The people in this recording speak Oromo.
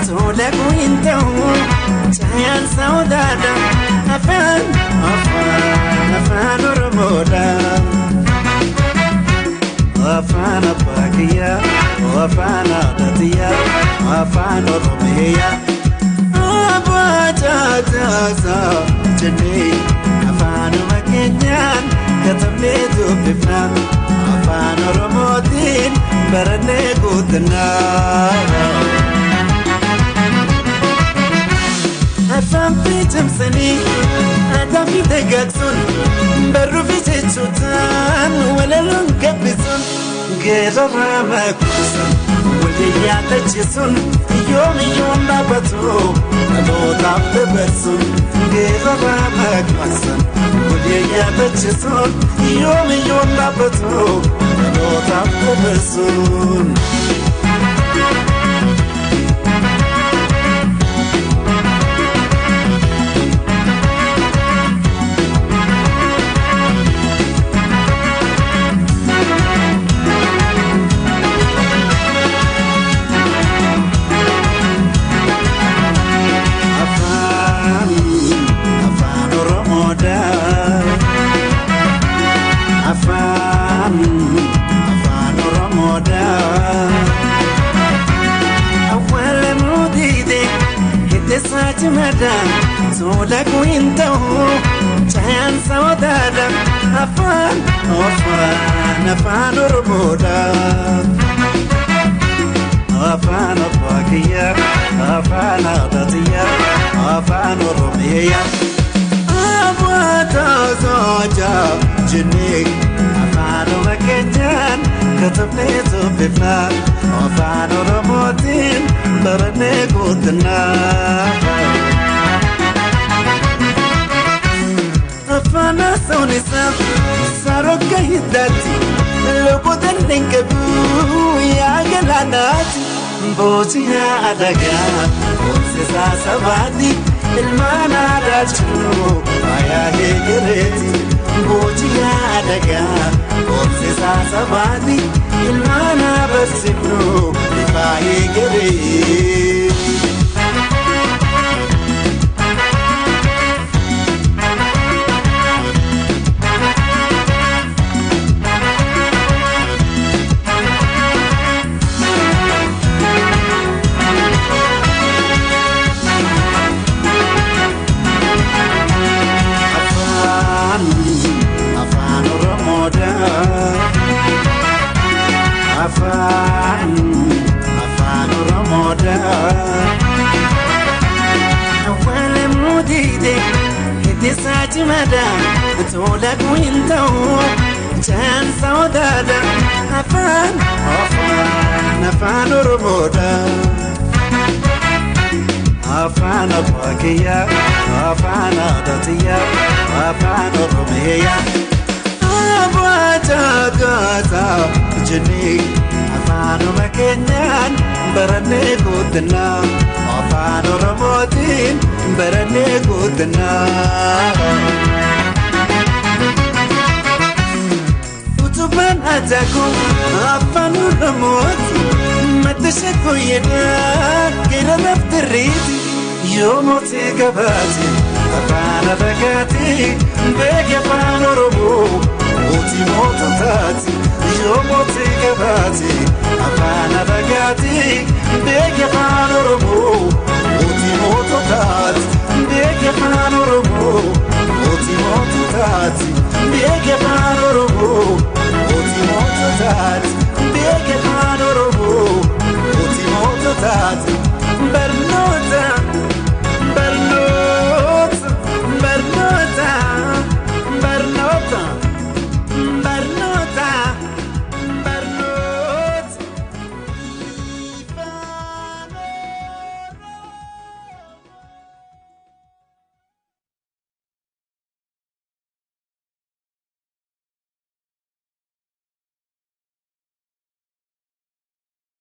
tola kuinto chayan saudada afan oromoda afan abagiya afan adatiya afan oromiya abata jene afan makenyan katabne dubifna afan oromotin barane gudna afan pitam sani adam fi degaksun barru fi chutan wala lun kabisun gerara makusan wali ya tachisun yom babatu alo tabbersun gerara makusan wali ya tachisun yom babatu alo tabbersun Soda kuinto chayan saudada afan oromoda afan abagiya afan adatiya afan oromiya abata zoja jene afan makenyan katabne zubifna afan oromotin barane gudna afana sonisa saroka hidati lobodan dengabu ya galanati bozi ya adaga onsesa sabadi ilmana dalchunu aya hegereti bozi ya adaga onsesa sabadi ilmana basibnu ifa hegereti afan oromoda awale mudide hidisati mada tola kuinto chan saudada afan oromoda afan abagiya afan adatiya afan oromiya abata jene afan makenyan barane gudna afan oromotin barane gudna utuban ataku afan oromoti matashako yeda kira daftariti yomote gabati afan abagati begi afan oromo oti mototati yomote gabati afan abagati begi afan oromo oti mototati begi afan oromo oti mototati begi afan oromo oti mototati